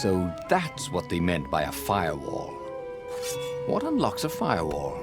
So that's what they meant by a firewall. What unlocks a firewall?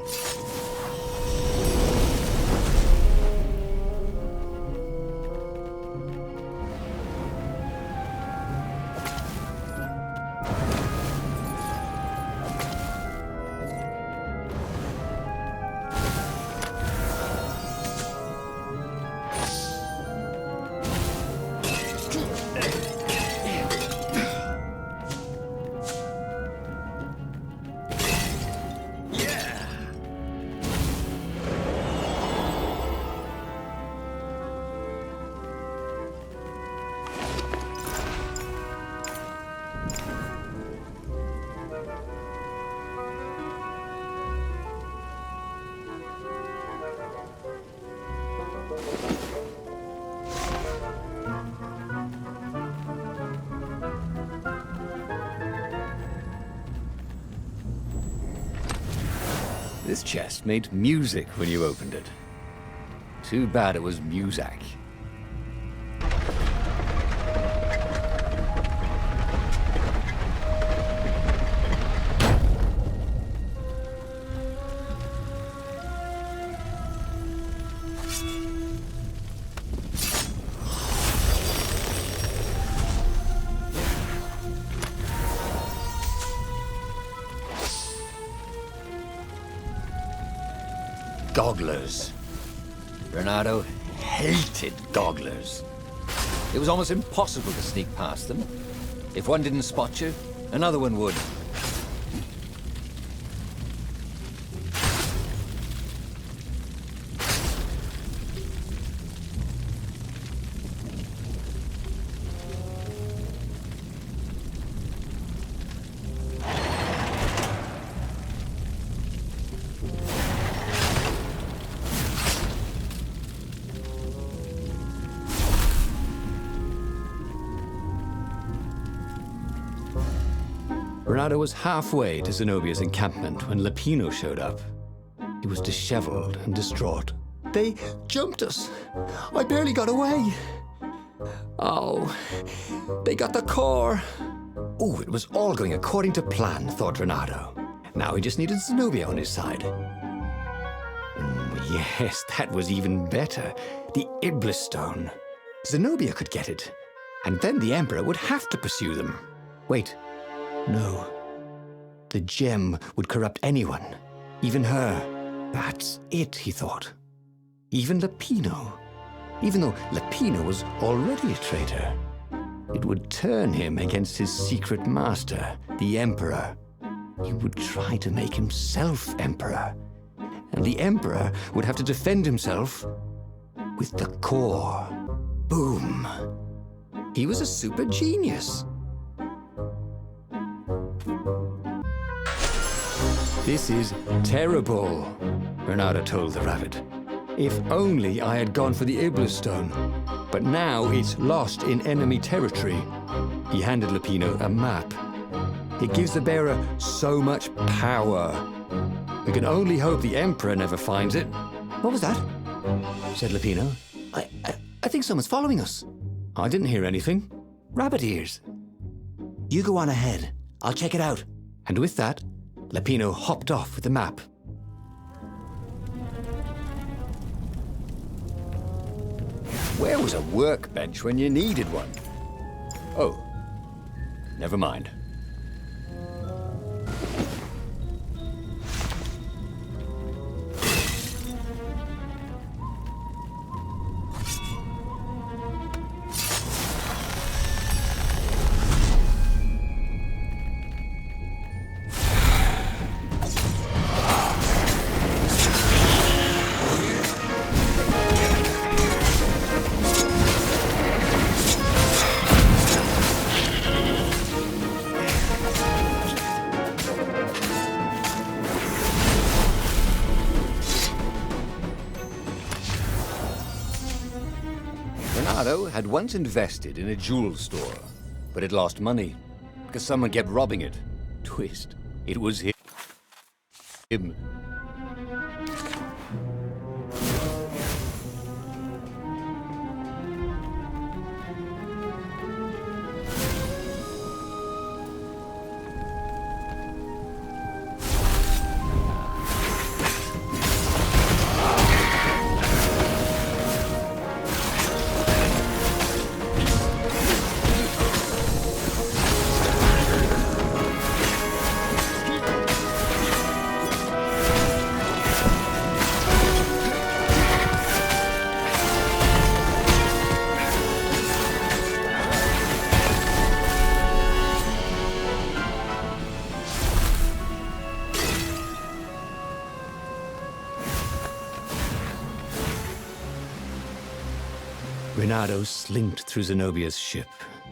This chest made music when you opened it. Too bad it was Muzak. Gogglers. Bernardo hated gogglers. It was almost impossible to sneak past them. If one didn't spot you, another one would. Bernardo was halfway to Zenobia's encampment when Lapino showed up. He was disheveled and distraught. They jumped us. I barely got away. Oh, they got the core. Oh, it was all going according to plan, thought Bernardo. Now he just needed Zenobia on his side. Yes, that was even better. The Iblis Stone. Zenobia could get it. And then the Emperor would have to pursue them. Wait. No. The gem would corrupt anyone, even her. That's it, he thought. Even Lapino. Even though Lapino was already a traitor, it would turn him against his secret master, the Emperor. He would try to make himself Emperor. And the Emperor would have to defend himself with the core. Boom. He was a super genius. This is terrible, Bernardo told the rabbit. If only I had gone for the Iblis Stone. But now it's lost in enemy territory. He handed Lapino a map. It gives the bearer so much power. We can only hope the Emperor never finds it. What was that? Said Lapino. I think someone's following us. I didn't hear anything. Rabbit ears. You go on ahead. I'll check it out. And with that, Lapino hopped off with the map. Where was a workbench when you needed one? Oh, never mind. Bernardo had once invested in a jewel store, but it lost money because someone kept robbing it. Twist. It was him. Reynardo slinked through Zenobia's ship,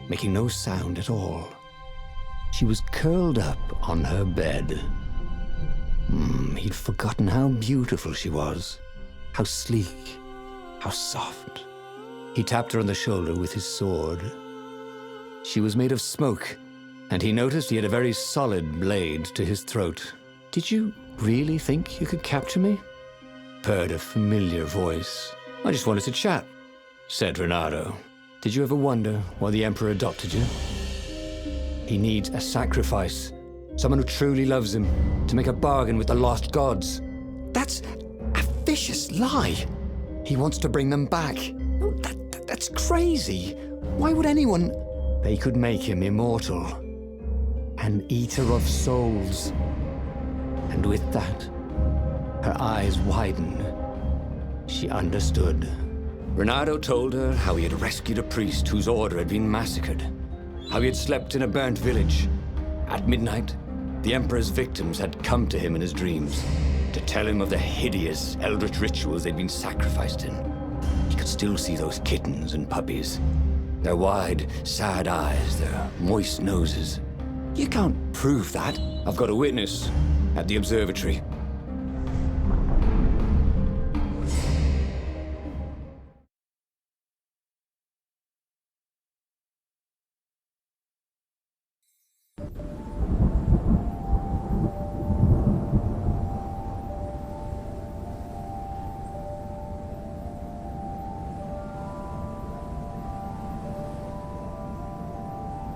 making no sound at all. She was curled up on her bed. He'd forgotten how beautiful she was, how sleek, how soft. He tapped her on the shoulder with his sword. She was made of smoke, and he noticed he had a very solid blade to his throat. "Did you really think you could capture me?" Purred a familiar voice. "I just wanted to chat," said Reynardo. "Did you ever wonder why the Emperor adopted you? He needs a sacrifice, someone who truly loves him, to make a bargain with the lost gods." "That's a vicious lie. He wants to bring them back." "No, that's crazy. Why would anyone..." "They could make him immortal, an eater of souls." And with that, her eyes widened. She understood. Reynardo told her how he had rescued a priest whose order had been massacred, how he had slept in a burnt village. At midnight, the Emperor's victims had come to him in his dreams to tell him of the hideous eldritch rituals they'd been sacrificed in. He could still see those kittens and puppies, their wide, sad eyes, their moist noses. "You can't prove that." "I've got a witness at the observatory."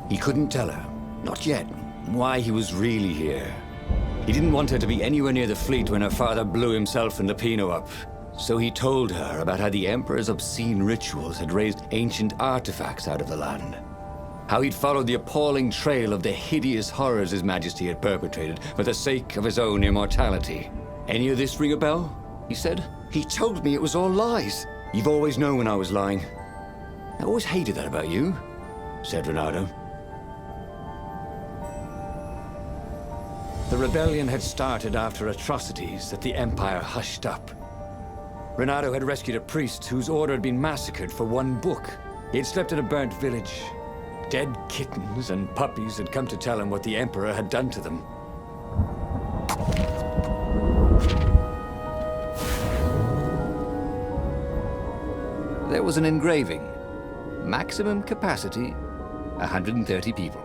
He couldn't tell her, not yet, why he was really here. He didn't want her to be anywhere near the fleet when her father blew himself and Lupino up. So he told her about how the Emperor's obscene rituals had raised ancient artifacts out of the land. How he'd followed the appalling trail of the hideous horrors His Majesty had perpetrated for the sake of his own immortality. "Any of this ring a bell?" he said. "He told me it was all lies." "You've always known when I was lying. I always hated that about you," said Reynardo. The rebellion had started after atrocities that the Empire hushed up. Reynardo had rescued a priest whose order had been massacred for one book. He had slept in a burnt village. Dead kittens and puppies had come to tell him what the Emperor had done to them. There was an engraving. Maximum capacity, 130 people.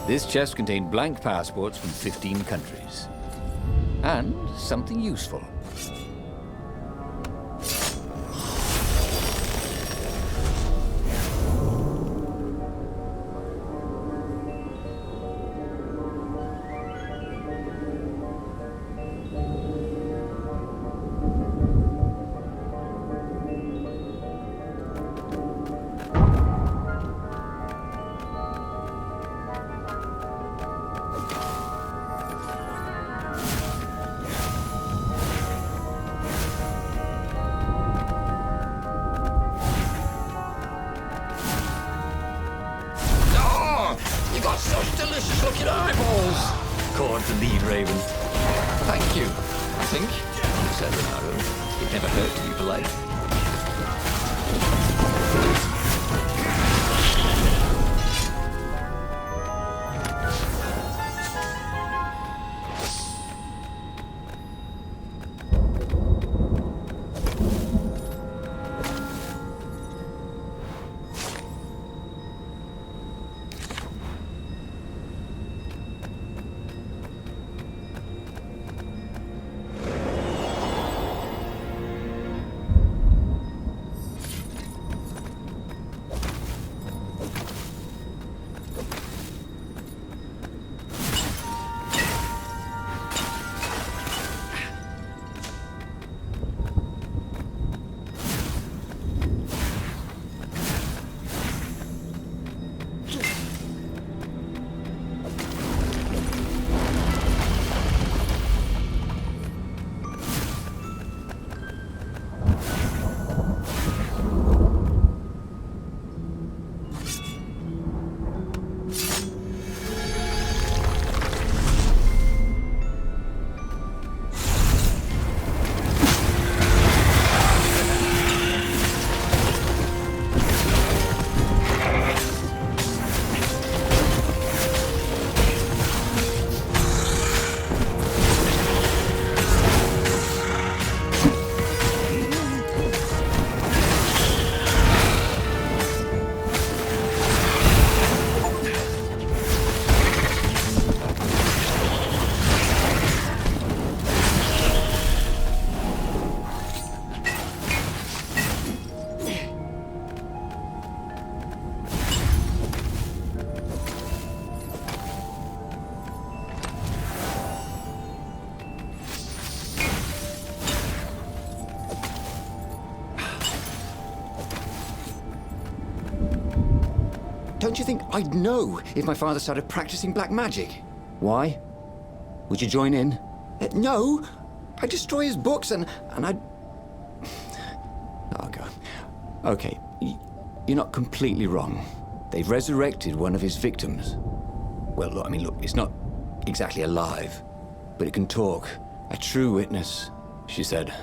This chest contained blank passports from 15 countries. And something useful. Delicious-looking eyeballs, cawed the lead raven. "Thank you, I think," said Reynardo. "It never hurt to be polite." Don't you think I'd know if my father started practicing black magic? Why? Would you join in? No. I'd destroy his books and I'd... Oh, God. Okay, you're not completely wrong. They've resurrected one of his victims. Well, look, it's not exactly alive, but it can talk. A true witness, she said.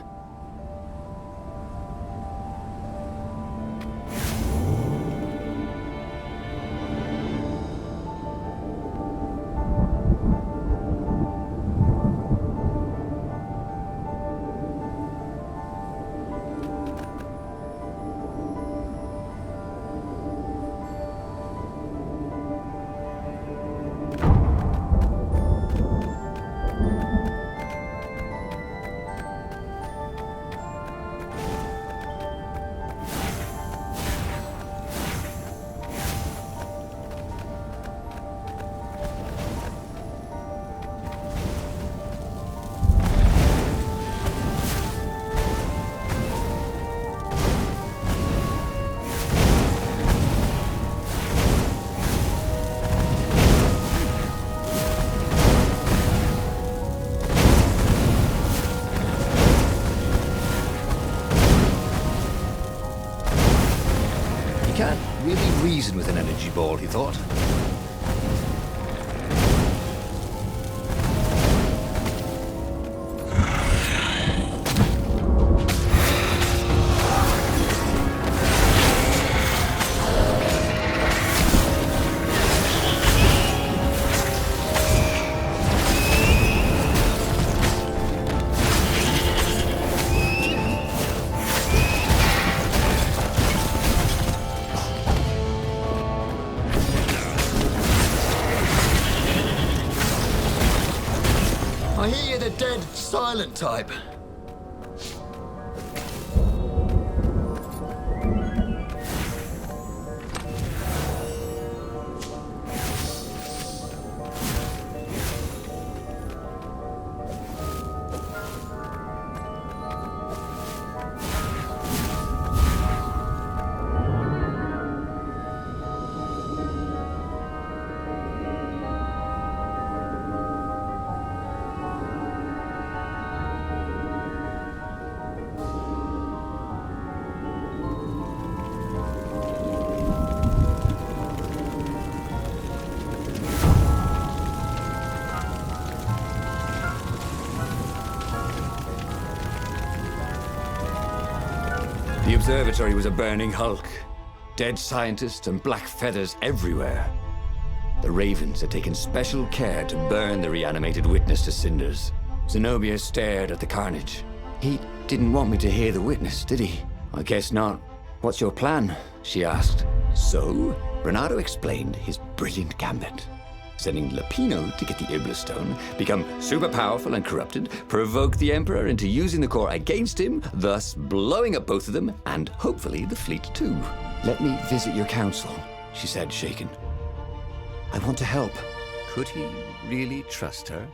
Reason with an energy ball, he thought. I hear you're the dead, silent type. The observatory was a burning hulk. Dead scientists and black feathers everywhere. The ravens had taken special care to burn the reanimated witness to cinders. Zenobia stared at the carnage. He didn't want me to hear the witness, did he? I guess not. What's your plan? She asked. So, Bernardo explained his brilliant gambit. Sending Lapino to get the Iblistone, become super powerful and corrupted, provoke the Emperor into using the core against him, thus blowing up both of them, and hopefully the fleet too. Let me visit your council, she said, shaken. I want to help. Could he really trust her?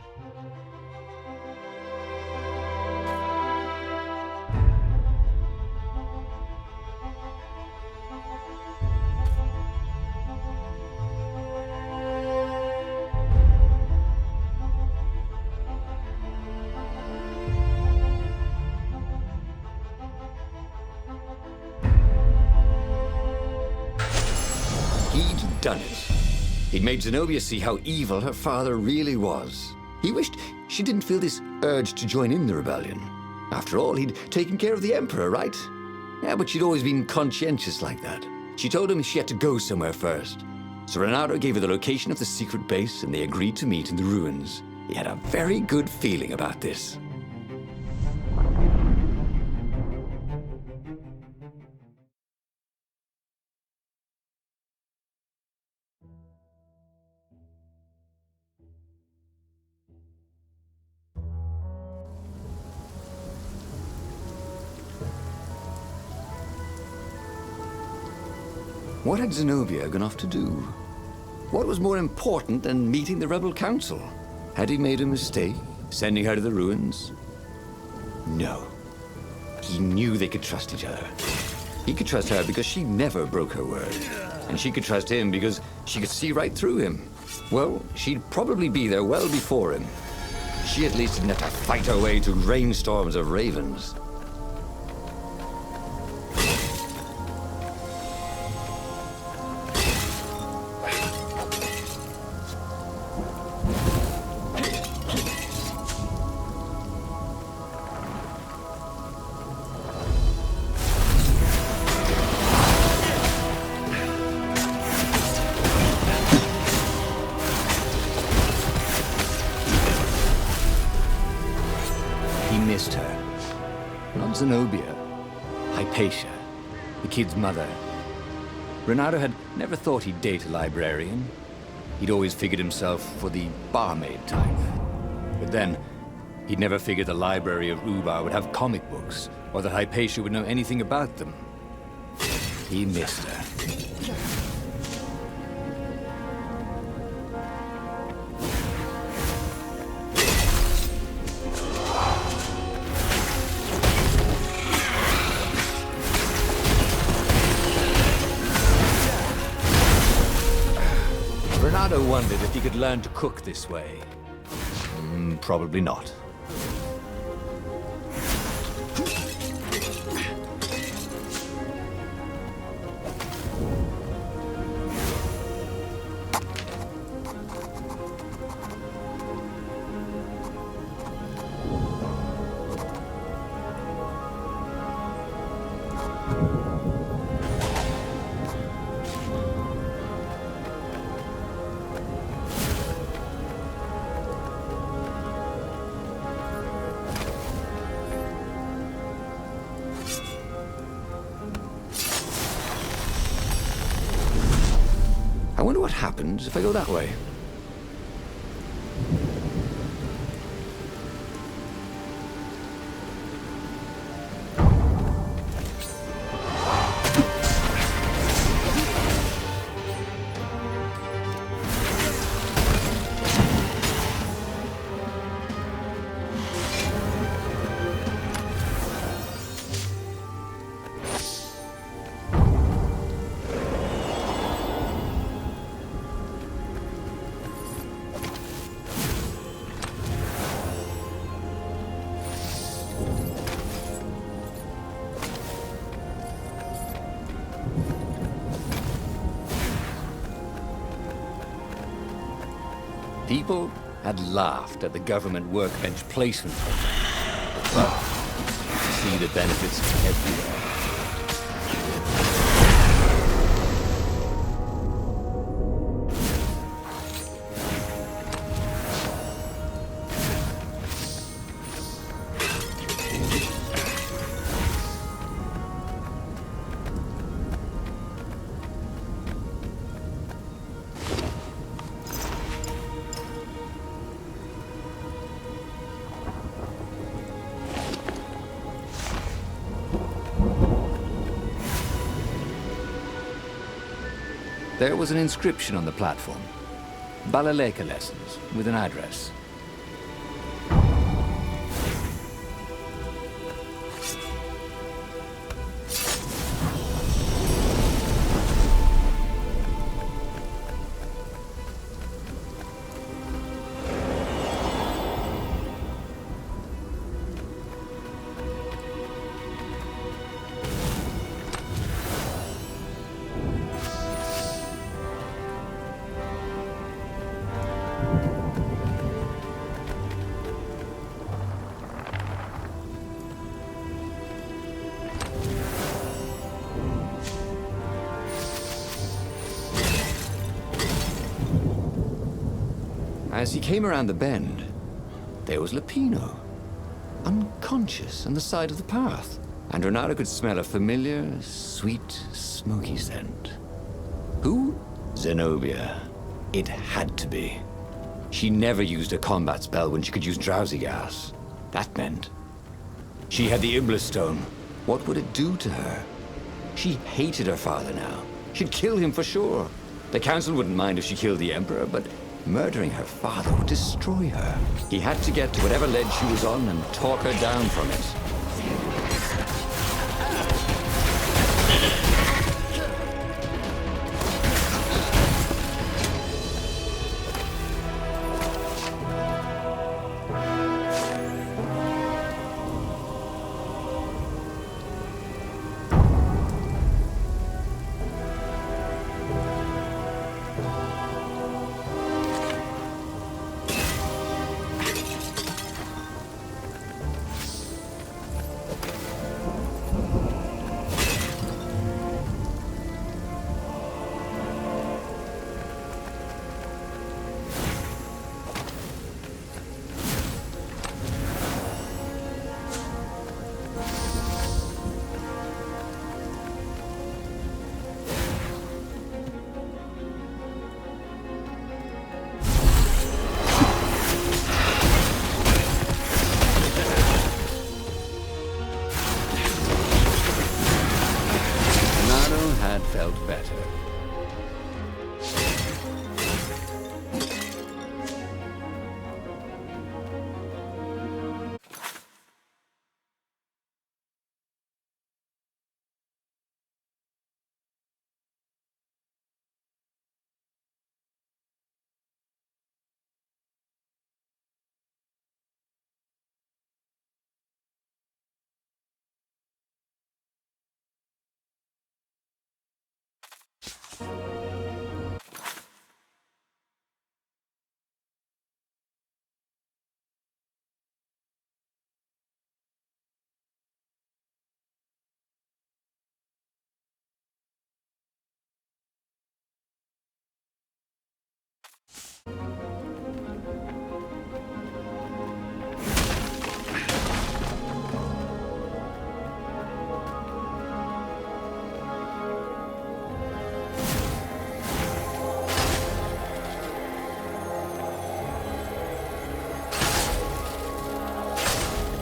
He'd done it. He'd made Zenobia see how evil her father really was. He wished she didn't feel this urge to join in the rebellion. After all, he'd taken care of the Emperor, right? Yeah, but she'd always been conscientious like that. She told him she had to go somewhere first. So Renato gave her the location of the secret base, and they agreed to meet in the ruins. He had a very good feeling about this. What had Zenobia gone off to do? What was more important than meeting the rebel council? Had he made a mistake, sending her to the ruins? No. He knew they could trust each other. He could trust her because she never broke her word. and she could trust him because she could see right through him. Well, she'd probably be there well before him. She at least didn't have to fight her way through rainstorms of ravens. Missed her. Not Zenobia. Hypatia, the kid's mother. Renato had never thought he'd date a librarian. He'd always figured himself for the barmaid type. But then, he'd never figured the library of Ubar would have comic books, or that Hypatia would know anything about them. He missed her. Renato wondered if he could learn to cook this way. Probably not. I wonder what happens if I go that way. People had laughed at the government workbench placement program, but you see the benefits everywhere. There was an inscription on the platform. Balaleka lessons, with an address. As he came around the bend, there was Lupino, unconscious on the side of the path. And Renato could smell a familiar, sweet, smoky scent. Who? Zenobia. It had to be. She never used a combat spell when she could use drowsy gas. That meant she had the Iblis stone. What would it do to her? She hated her father now. She'd kill him for sure. The council wouldn't mind if she killed the Emperor, but murdering her father would destroy her. He had to get to whatever ledge she was on and talk her down from it. had felt better.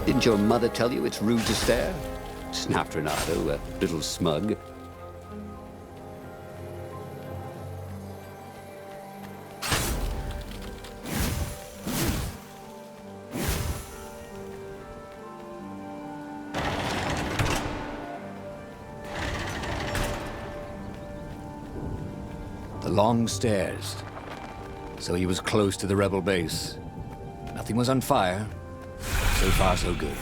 Didn't your mother tell you it's rude to stare? Snapped Renato, a little smug. The long stairs. So he was close to the rebel base. Nothing was on fire. So far, so good.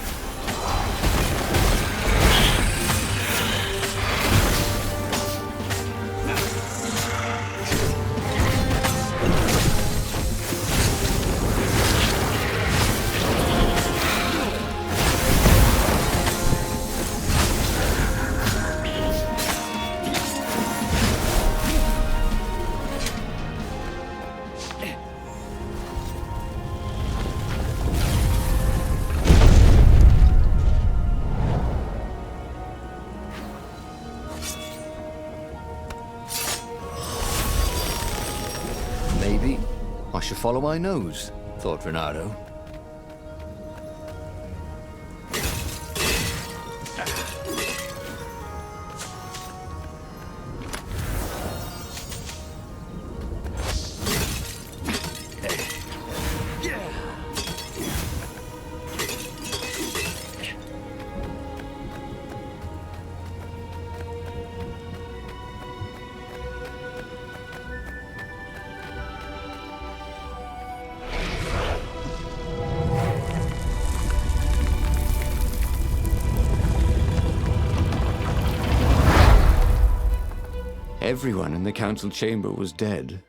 Maybe I should follow my nose, thought Renato. Everyone in the council chamber was dead.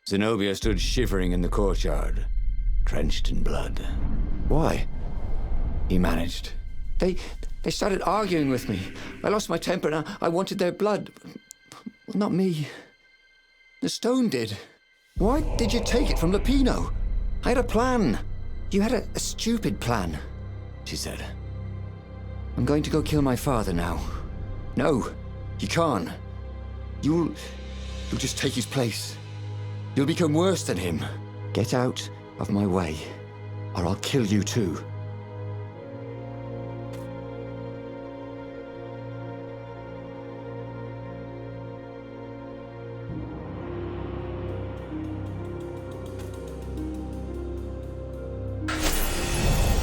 Zenobia stood shivering in the courtyard, drenched in blood. Why? He managed. They started arguing with me. I lost my temper and I wanted their blood. Well, not me. The stone did. Why did you take it from Lupino? I had a plan. You had a stupid plan, she said. I'm going to go kill my father now. No, you can't. You'll just take his place. You'll become worse than him. Get out of my way, or I'll kill you too.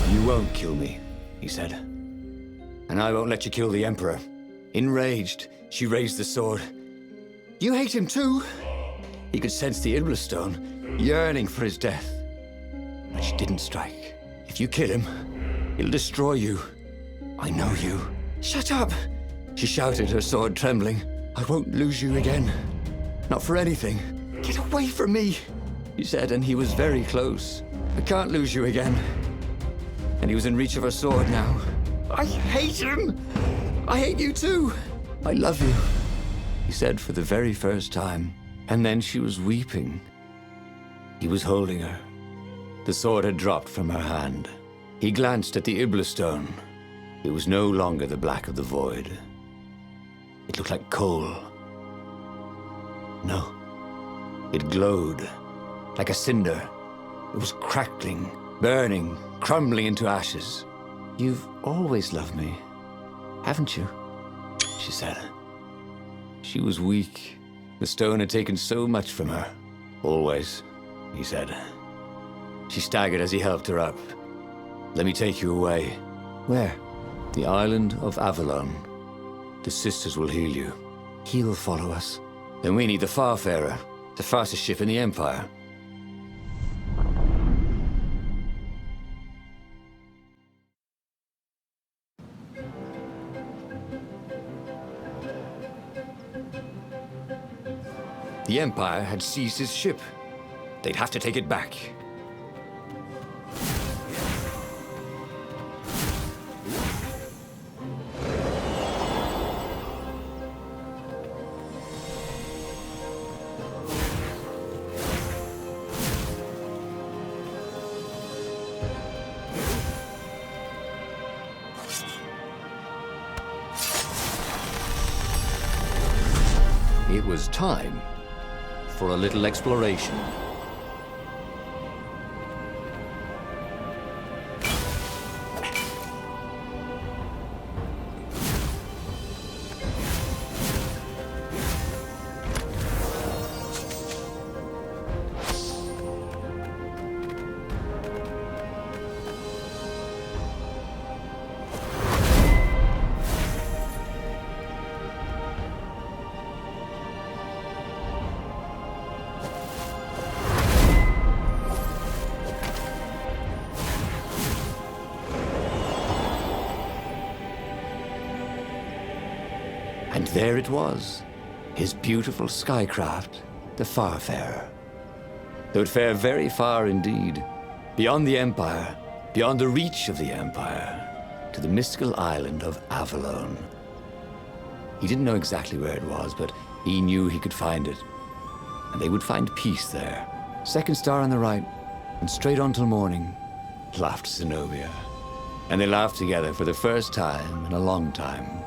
You won't kill me, he said. And I won't let you kill the Emperor. Enraged, she raised the sword. You hate him too? He could sense the Iblastone, yearning for his death. But she didn't strike. If you kill him, he'll destroy you. I know you. Shut up! She shouted, her sword trembling. I won't lose you again. Not for anything. Get away from me, he said, and he was very close. I can't lose you again. And he was in reach of her sword now. I hate him! I hate you too! I love you, he said for the very first time. And then she was weeping. He was holding her. The sword had dropped from her hand. He glanced at the Iblastone. It was no longer the black of the void. It looked like coal. No. It glowed, like a cinder. It was crackling, burning, crumbling into ashes. You've always loved me, haven't you? She said. She was weak. The stone had taken so much from her. Always, he said. She staggered as he helped her up. Let me take you away. Where? The island of Avalon. The sisters will heal you. He'll follow us. Then we need the Farfarer, the fastest ship in the Empire. The Empire had seized his ship. They'd have to take it back. It was time for a little exploration. And there it was, his beautiful skycraft, the Farfarer. They would fare very far indeed, beyond the Empire, beyond the reach of the Empire, to the mystical island of Avalon. He didn't know exactly where it was, but he knew he could find it. And they would find peace there. Second star on the right, and straight on till morning, laughed Zenobia. And they laughed together for the first time in a long time.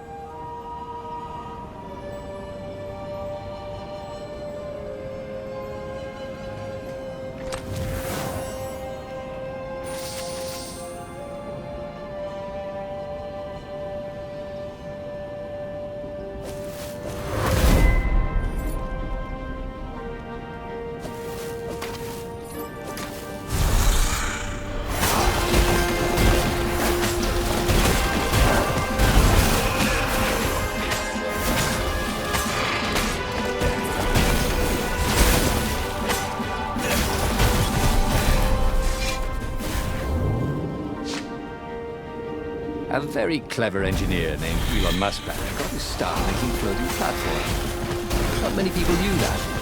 A very clever engineer named Elon Musk got his start making floating platforms. Not many people knew that.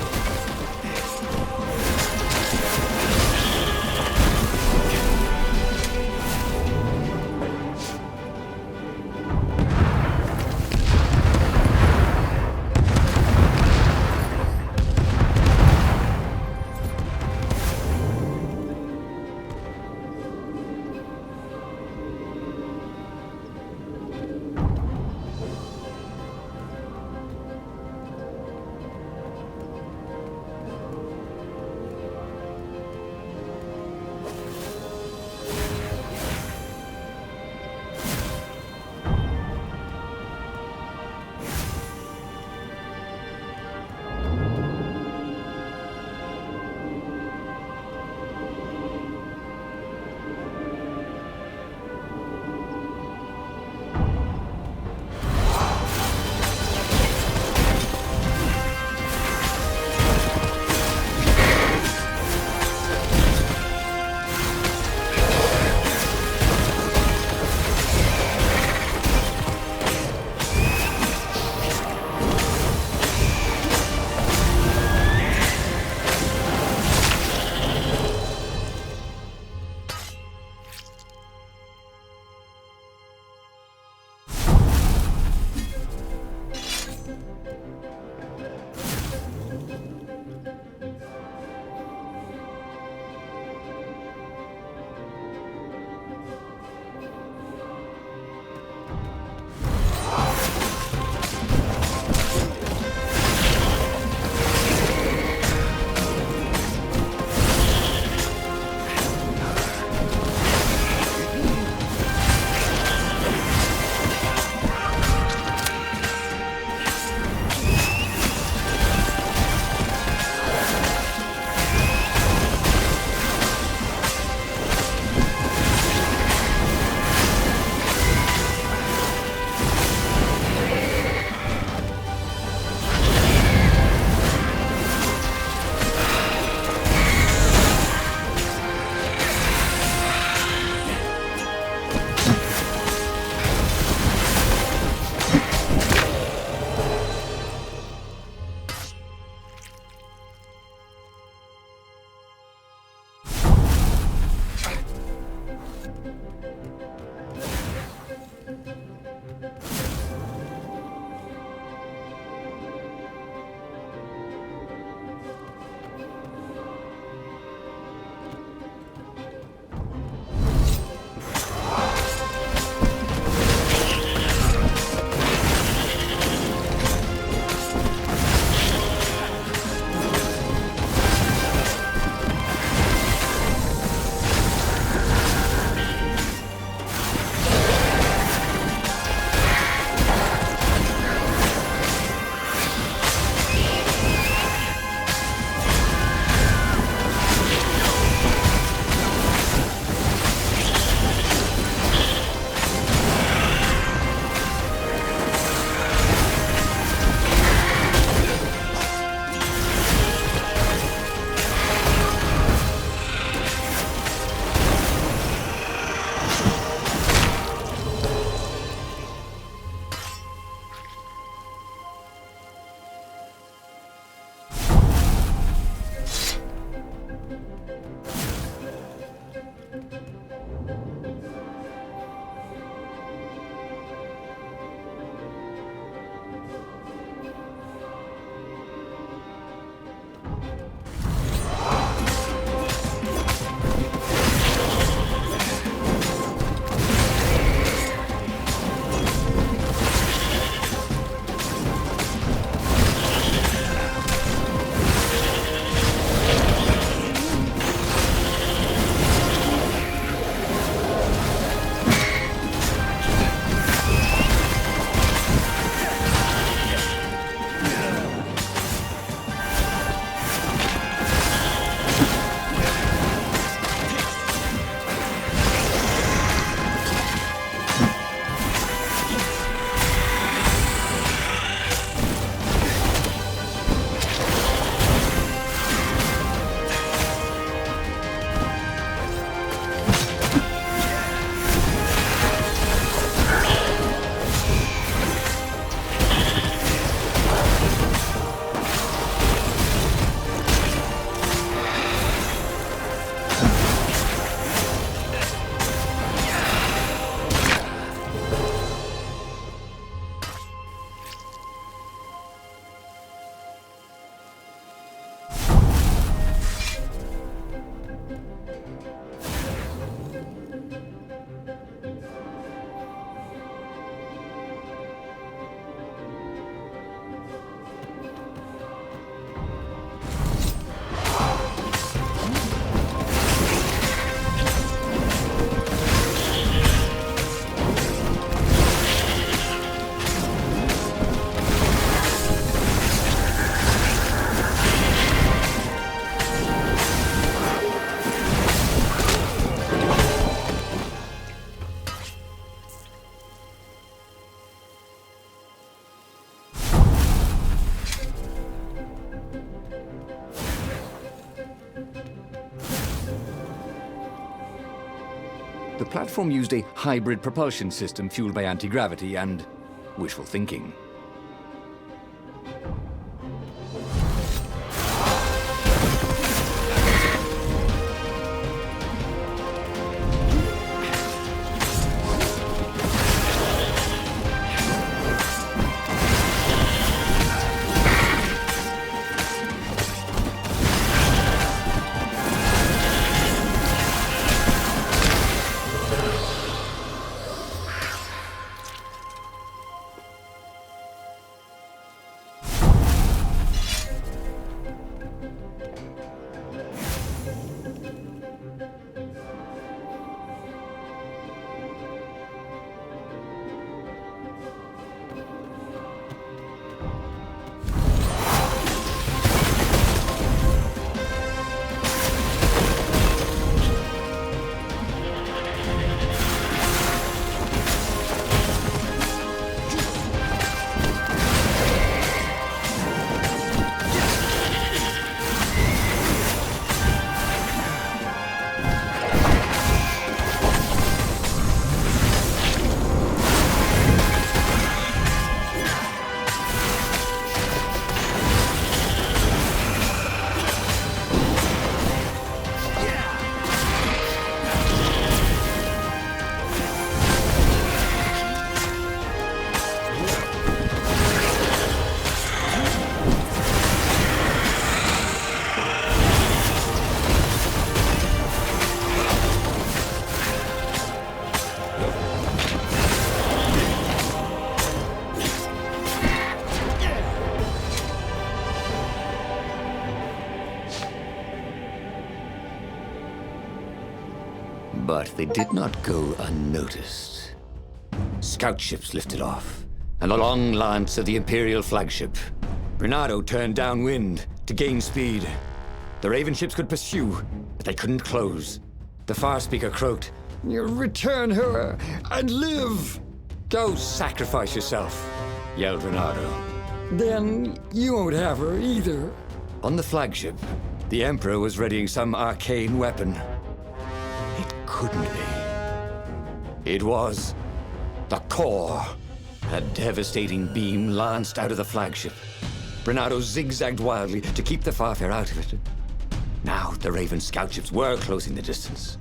The platform used a hybrid propulsion system fueled by anti-gravity and wishful thinking. But they did not go unnoticed. Scout ships lifted off, and the long lance of the Imperial flagship. Bernardo turned downwind to gain speed. The Raven ships could pursue, but they couldn't close. The Farspeaker croaked, "Return her and live!" "Go sacrifice yourself," yelled Bernardo. "Then you won't have her either." On the flagship, the Emperor was readying some arcane weapon. It couldn't be. It was the core. A devastating beam lanced out of the flagship. Bernardo zigzagged wildly to keep the Farfair out of it. Now the Raven scout ships were closing the distance,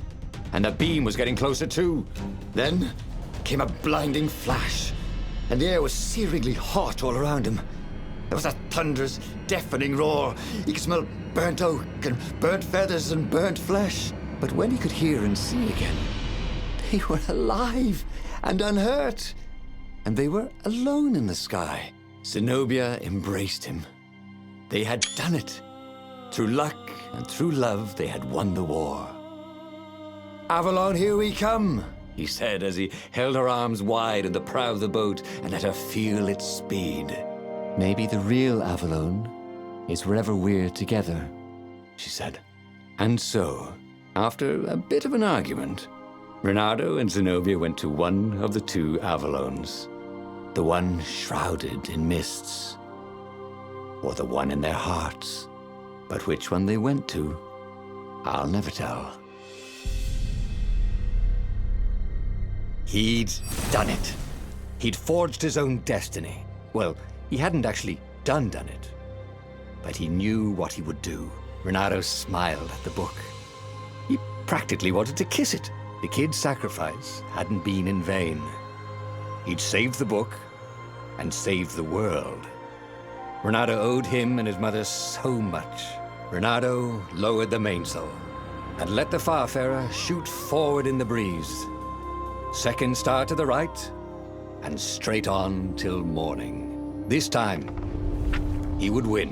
and the beam was getting closer too. Then came a blinding flash, and the air was searingly hot all around him. There was a thunderous, deafening roar. He could smell burnt oak and burnt feathers and burnt flesh. But when he could hear and see again, they were alive and unhurt. And they were alone in the sky. Zenobia embraced him. They had done it. Through luck and through love, they had won the war. "Avalon, here we come," he said as he held her arms wide in the prow of the boat and let her feel its speed. "Maybe the real Avalon is wherever we're together," she said. And so, after a bit of an argument, Bernardo and Zenobia went to one of the two Avalons. The one shrouded in mists, or the one in their hearts. But which one they went to, I'll never tell. He'd done it. He'd forged his own destiny. Well, he hadn't actually done it, but he knew what he would do. Bernardo smiled at the book. He practically wanted to kiss it. The kid's sacrifice hadn't been in vain. He'd saved the book and saved the world. Bernardo owed him and his mother so much. Bernardo lowered the mainsail and let the Farfarer shoot forward in the breeze. Second star to the right, and straight on till morning. This time, he would win.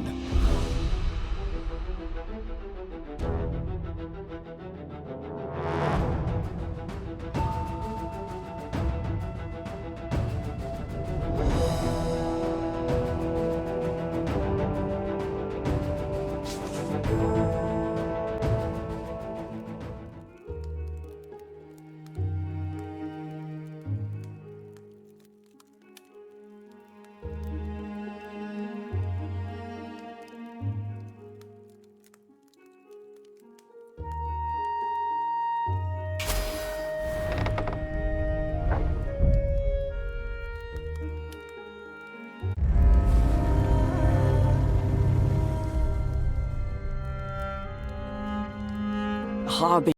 harbinger